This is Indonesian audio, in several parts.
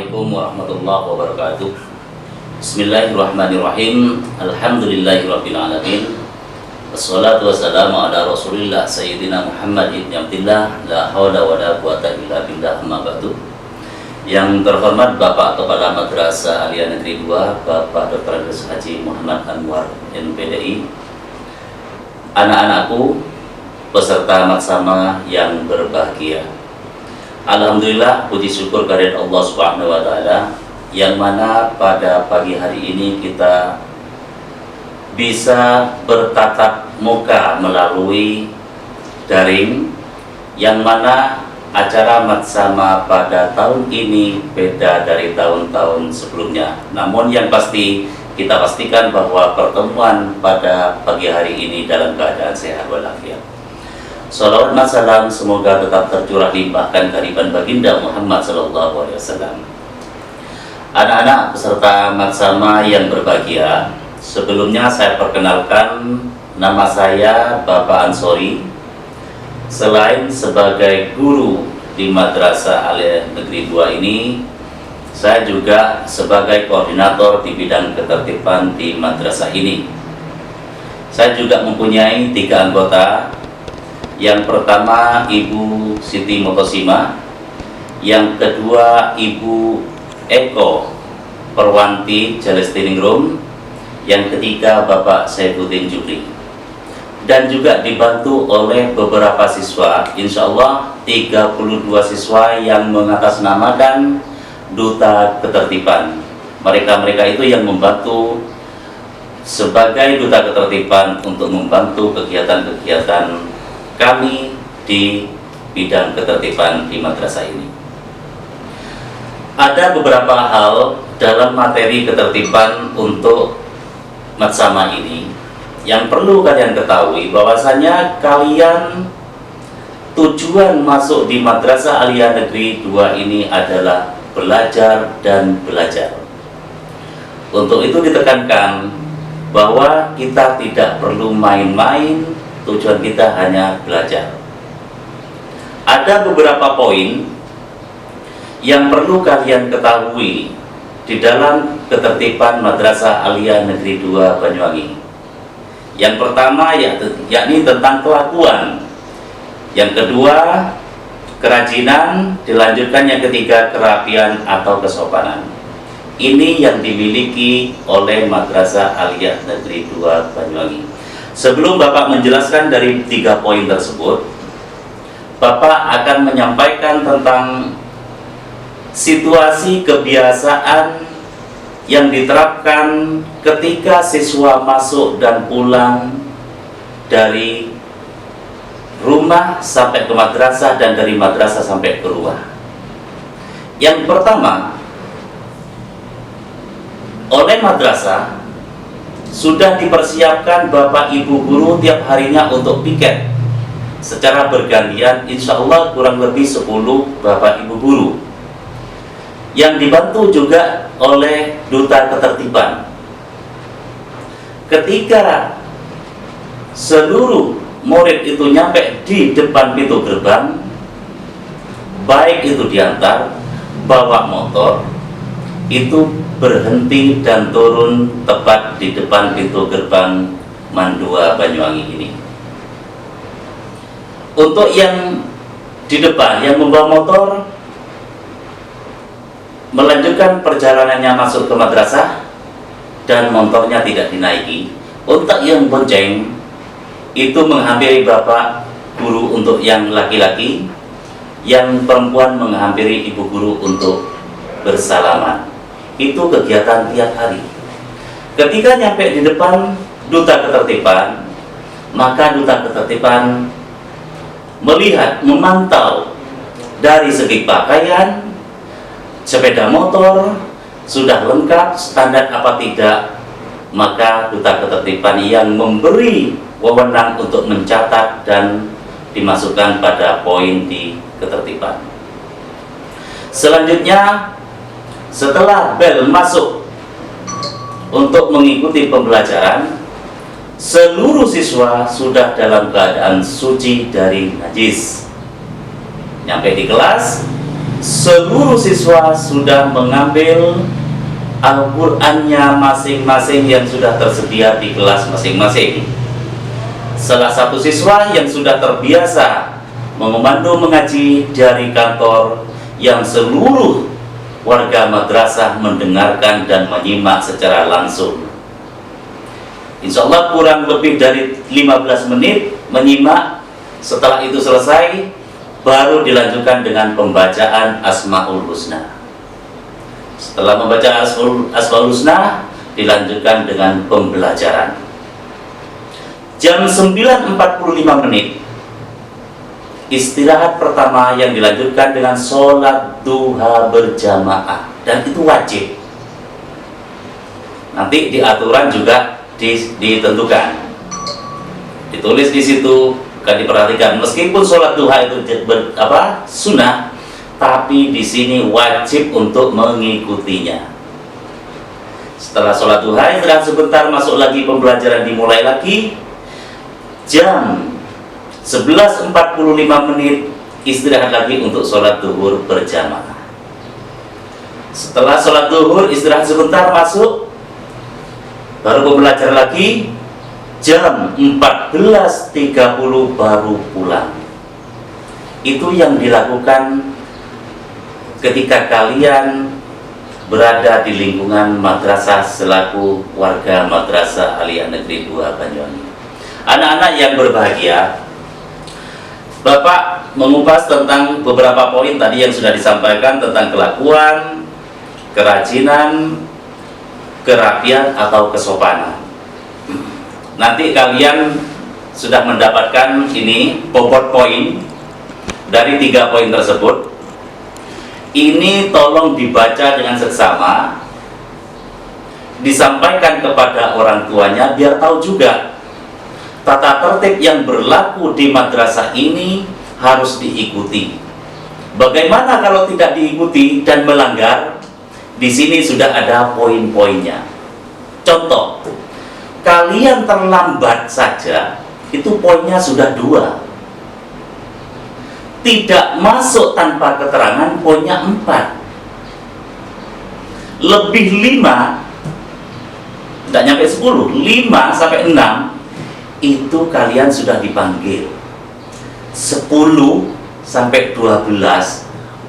Assalamualaikum warahmatullahi wabarakatuh. Bismillahirrahmanirrahim. Alhamdulillahirabbil alamin. Wassalatu wassalamu ala Rasulillah Sayyidina Muhammad ibn Abdillah. La haula wala quwata illa billah, amma ba'du. Yang terhormat Bapak Kepala Madrasah Aliyah Negeri 2, Bapak Dr. Haji Muhammad Anwar MPDI, anak-anakku, peserta maksama yang berbahagia. Alhamdulillah, puji syukur kehadirat Allah Subhanahu wa taala yang mana pada pagi hari ini kita bisa bertatap muka melalui daring, yang mana acara maksama pada tahun ini beda dari tahun-tahun sebelumnya. Namun yang pasti kita pastikan bahwa pertemuan pada pagi hari ini dalam keadaan sehat walafiat. Salawat dan salam semoga tetap tercurah limpahkan kehadiran baginda Muhammad sallallahu alaihi wasallam. Anak-anak peserta maksama yang berbahagia, sebelumnya saya perkenalkan, nama saya Bapak Ansori. Selain sebagai guru di Madrasah Aliyah Negeri 2 ini, saya juga sebagai koordinator di bidang ketertiban di madrasah ini. Saya juga mempunyai 3 anggota. Yang pertama Ibu Siti Motosima, yang kedua Ibu Eko Perwanti Jalestiningrum, yang ketiga Bapak Saifuddin Jubri, dan juga dibantu oleh beberapa siswa, insya Allah 32 siswa yang mengatasnamakan Duta Ketertiban. Mereka-mereka itu yang membantu sebagai Duta Ketertiban untuk membantu kegiatan-kegiatan kami di bidang ketertiban di madrasah ini. Ada beberapa hal dalam materi ketertiban untuk maksama ini yang perlu kalian ketahui, bahwasanya kalian tujuan masuk di Madrasah Aliyah Negeri 2 ini adalah belajar dan belajar. Untuk itu ditekankan bahwa kita tidak perlu main-main, tujuan kita hanya belajar. Ada beberapa poin yang perlu kalian ketahui di dalam ketertiban Madrasah Aliyah Negeri 2 Banyuwangi. Yang pertama yakni tentang kelakuan. Yang kedua kerajinan, dilanjutkan yang ketiga kerapian atau kesopanan. Ini yang dimiliki oleh Madrasah Aliyah Negeri 2 Banyuwangi. Sebelum Bapak menjelaskan dari 3 poin tersebut, Bapak akan menyampaikan tentang situasi kebiasaan yang diterapkan ketika siswa masuk dan pulang dari rumah sampai ke madrasah dan dari madrasah sampai ke rumah. Yang pertama, oleh madrasah sudah dipersiapkan Bapak Ibu guru tiap harinya untuk piket secara bergantian, insya Allah kurang lebih 10 Bapak Ibu guru, yang dibantu juga oleh Duta Ketertiban. Ketika seluruh murid itu nyampe di depan pintu gerbang, baik itu diantar, bawa motor, itu berhenti dan turun tepat di depan pintu gerbang Mandua Banyuwangi ini. Untuk yang di depan, yang membawa motor, melanjutkan perjalanannya masuk ke madrasah dan motornya tidak dinaiki. Untuk yang bonceng itu menghampiri Bapak guru untuk yang laki-laki, yang perempuan menghampiri ibu guru untuk bersalaman. Itu kegiatan tiap hari. Ketika nyampe di depan Duta Ketertiban, maka Duta Ketertiban melihat, memantau dari segi pakaian, sepeda motor sudah lengkap, standar apa tidak, maka Duta Ketertiban yang memberi wewenang untuk mencatat dan dimasukkan pada poin di ketertiban. Selanjutnya, setelah bel masuk untuk mengikuti pembelajaran, seluruh siswa sudah dalam keadaan suci dari najis. Nyampe di kelas, seluruh siswa sudah mengambil Al-Qur'annya masing-masing yang sudah tersedia di kelas masing-masing. Salah satu siswa yang sudah terbiasa mengomando mengaji dari kantor, yang seluruh warga madrasah mendengarkan dan menyimak secara langsung. Insya Allah kurang lebih dari 15 menit menyimak. Setelah itu selesai, baru dilanjutkan dengan pembacaan Asmaul Husna. Setelah membaca Asmaul Husna, dilanjutkan dengan pembelajaran. Jam 9.45 menit, istirahat pertama yang dilanjutkan dengan sholat duha berjamaah, dan itu wajib. Nanti di aturan juga ditentukan, ditulis di situ, kan diperhatikan. Meskipun sholat duha itu sunnah, tapi di sini wajib untuk mengikutinya. Setelah sholat duha, istirahat sebentar, masuk lagi pembelajaran, dimulai lagi. Jam 11.45 menit istirahat lagi untuk sholat duhur berjamaah. Setelah sholat duhur, istirahat sebentar, masuk, baru belajar lagi. Jam 14.30 baru pulang. Itu yang dilakukan ketika kalian berada di lingkungan madrasah selaku warga Madrasah Aliyah Negeri 2 Banyuwangi. Anak-anak yang berbahagia, Bapak mengupas tentang beberapa poin tadi yang sudah disampaikan tentang kelakuan, kerajinan, kerapian atau kesopanan. Nanti kalian sudah mendapatkan ini bobot poin dari 3 poin tersebut. Ini tolong dibaca dengan seksama, disampaikan kepada orang tuanya biar tahu juga tata tertib yang berlaku di madrasah ini harus diikuti. Bagaimana kalau tidak diikuti dan melanggar? Di sini sudah ada poin-poinnya. Contoh, kalian terlambat saja, itu poinnya sudah 2. Tidak masuk tanpa keterangan, poinnya 4. Lebih 5, tidak nyampe 10, 5 sampai 6, itu kalian sudah dipanggil. 10 sampai 12,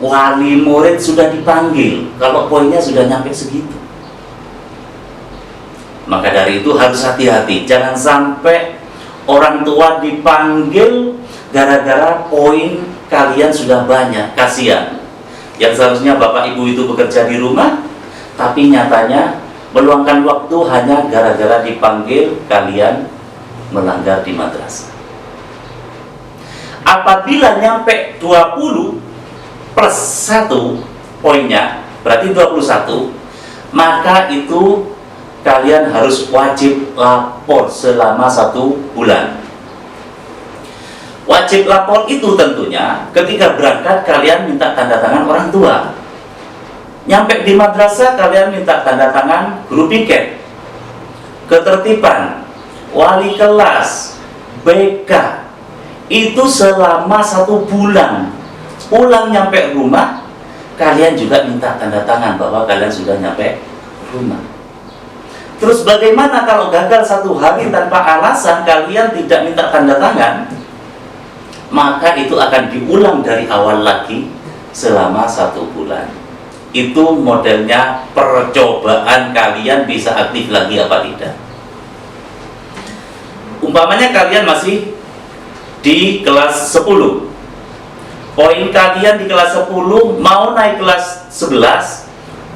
wali murid sudah dipanggil kalau poinnya sudah nyampe segitu. Maka dari itu harus hati-hati, jangan sampai orang tua dipanggil gara-gara poin kalian sudah banyak. Kasihan, yang seharusnya bapak ibu itu bekerja di rumah, tapi nyatanya meluangkan waktu hanya gara-gara dipanggil kalian melanggar di madrasah. Apabila nyampe 20 plus 1 poinnya, berarti 21, maka itu kalian harus wajib lapor selama 1 bulan. Wajib lapor itu tentunya ketika berangkat kalian minta tanda tangan orang tua. Nyampe di madrasah kalian minta tanda tangan guru piket, ketertiban, wali kelas, BK. Itu selama 1 bulan. Pulang nyampe rumah, kalian juga minta tanda tangan bahwa kalian sudah nyampe rumah. Terus bagaimana kalau gagal 1 hari tanpa alasan kalian tidak minta tanda tangan? Maka itu akan diulang dari awal lagi selama 1 bulan. Itu modelnya percobaan kalian bisa aktif lagi apa tidak. Umpamanya kalian masih di kelas 10, poin kalian di kelas 10 mau naik kelas 11,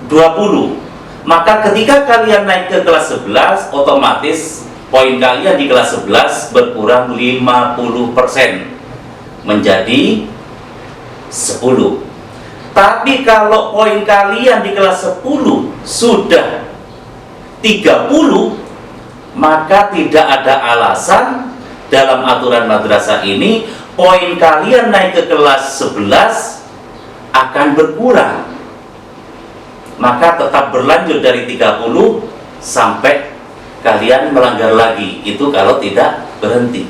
20. Maka ketika kalian naik ke kelas 11, otomatis poin kalian di kelas 11 berkurang 50% menjadi 10. Tapi kalau poin kalian di kelas 10 sudah 30, maka tidak ada alasan dalam aturan madrasah ini poin kalian naik ke kelas 11 akan berkurang. Maka tetap berlanjut dari 30 sampai kalian melanggar lagi. Itu kalau tidak berhenti.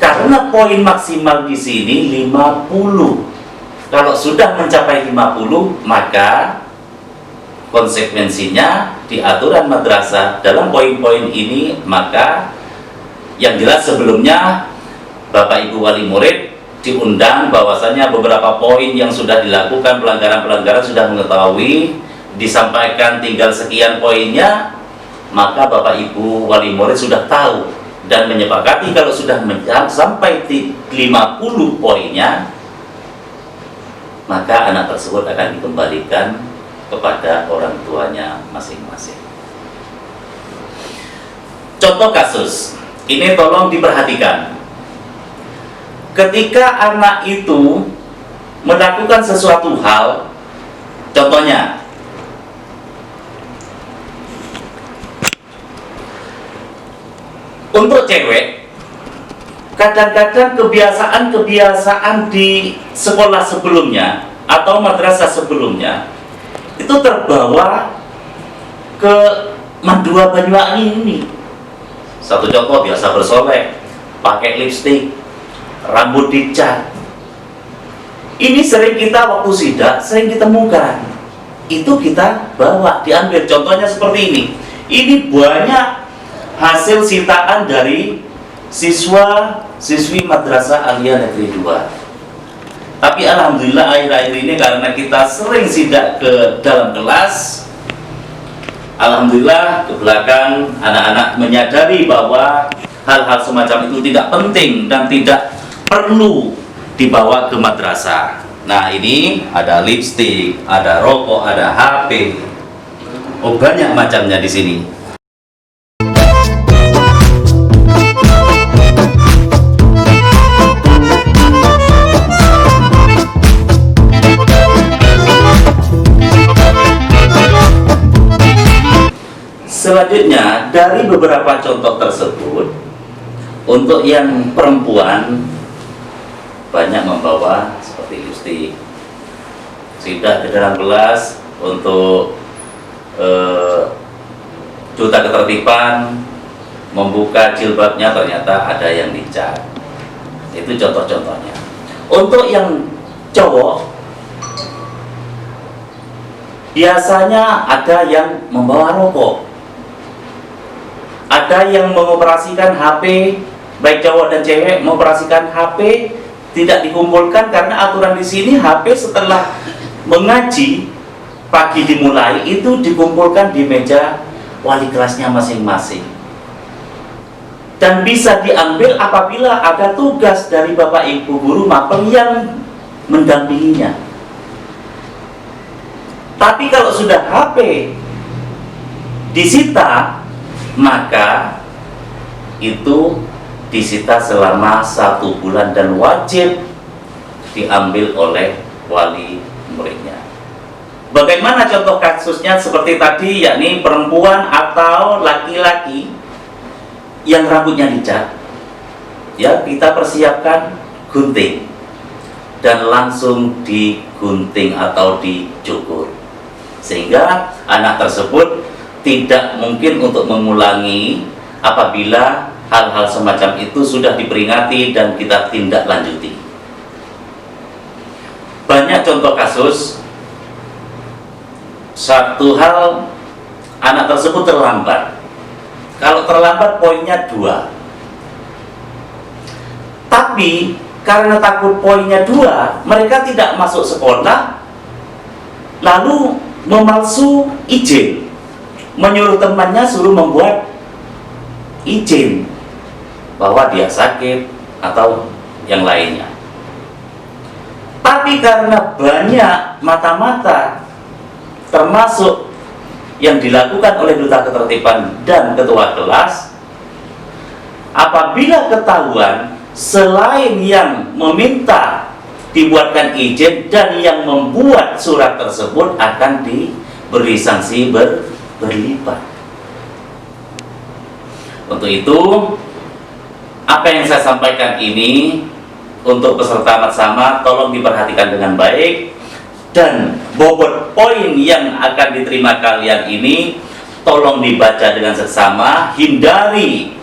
Karena poin maksimal di sini 50. Kalau sudah mencapai 50, maka konsekuensinya di aturan madrasah dalam poin-poin ini, maka yang jelas sebelumnya Bapak Ibu wali murid diundang bahwasanya beberapa poin yang sudah dilakukan pelanggaran-pelanggaran sudah mengetahui, disampaikan tinggal sekian poinnya, maka Bapak Ibu wali murid sudah tahu dan menyepakati kalau sudah sampai 50 poinnya, maka anak tersebut akan dikembalikan kepada orang tuanya masing-masing. Contoh kasus ini tolong diperhatikan. Ketika anak itu melakukan sesuatu hal, contohnya untuk cewek, kadang-kadang kebiasaan di sekolah sebelumnya atau madrasah sebelumnya itu terbawa ke Mandua Banyuwangi ini. Satu contoh, biasa bersolek, pakai lipstik, rambut dicat. Ini sering kita waktu sidak sering ditemukan. Itu kita bawa, diambil. Contohnya seperti ini. Ini banyak hasil sitaan dari siswa-siswi Madrasah Aliyah Negeri 2. Tapi alhamdulillah akhir-akhir ini karena kita sering sidak ke dalam kelas, alhamdulillah ke belakang anak-anak menyadari bahwa hal-hal semacam itu tidak penting dan tidak perlu dibawa ke madrasah. Nah, ini ada lipstik, ada rokok, ada HP. Oh, banyak macamnya di sini. Selanjutnya, dari beberapa contoh tersebut, untuk yang perempuan banyak membawa seperti lipstik, sidak di dalam kelas untuk duta ketertiban, membuka jilbabnya ternyata ada yang dicat. Itu contoh-contohnya. Untuk yang cowok, biasanya ada yang membawa rokok, ada yang mengoperasikan HP, baik cowok dan cewek mengoperasikan HP, tidak dikumpulkan karena aturan di sini HP setelah mengaji pagi dimulai itu dikumpulkan di meja wali kelasnya masing-masing, dan bisa diambil apabila ada tugas dari Bapak Ibu guru mapel yang mendampinginya. Tapi kalau sudah HP disita, maka itu disita selama 1 bulan dan wajib diambil oleh wali muridnya. Bagaimana contoh kasusnya seperti tadi, yakni perempuan atau laki-laki yang rambutnya dicat, ya kita persiapkan gunting dan langsung digunting atau dicukur, sehingga anak tersebut tidak mungkin untuk mengulangi apabila hal-hal semacam itu sudah diperingati dan kita tindak lanjuti. Banyak contoh kasus, satu hal anak tersebut terlambat. Kalau terlambat poinnya 2, tapi karena takut poinnya 2 mereka tidak masuk sekolah, lalu memalsu izin, menyuruh temannya suruh membuat izin bahwa dia sakit atau yang lainnya. Tapi karena banyak mata-mata, termasuk yang dilakukan oleh duta ketertiban dan ketua kelas, apabila ketahuan selain yang meminta dibuatkan izin dan yang membuat surat tersebut akan diberi sanksi berlipat. Untuk itu, apa yang saya sampaikan ini untuk peserta matsama tolong diperhatikan dengan baik, dan bobot poin yang akan diterima kalian ini tolong dibaca dengan seksama, hindari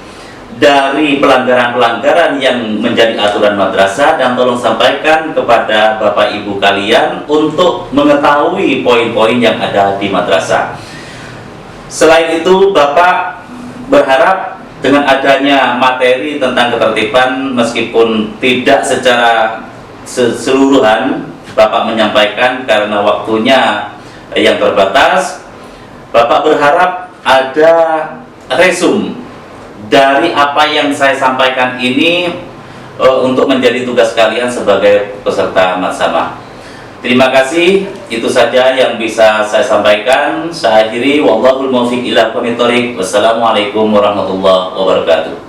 dari pelanggaran-pelanggaran yang menjadi aturan madrasah, dan tolong sampaikan kepada Bapak Ibu kalian untuk mengetahui poin-poin yang ada di madrasah. Selain itu, Bapak berharap dengan adanya materi tentang ketertiban, meskipun tidak secara keseluruhan Bapak menyampaikan karena waktunya yang terbatas, Bapak berharap ada resume dari apa yang saya sampaikan ini untuk menjadi tugas kalian sebagai peserta Matsama. Terima kasih, itu saja yang bisa saya sampaikan. Saya akhiri, wallahul muwaffiq ila aqwamit thoriq. Wassalamualaikum warahmatullahi wabarakatuh.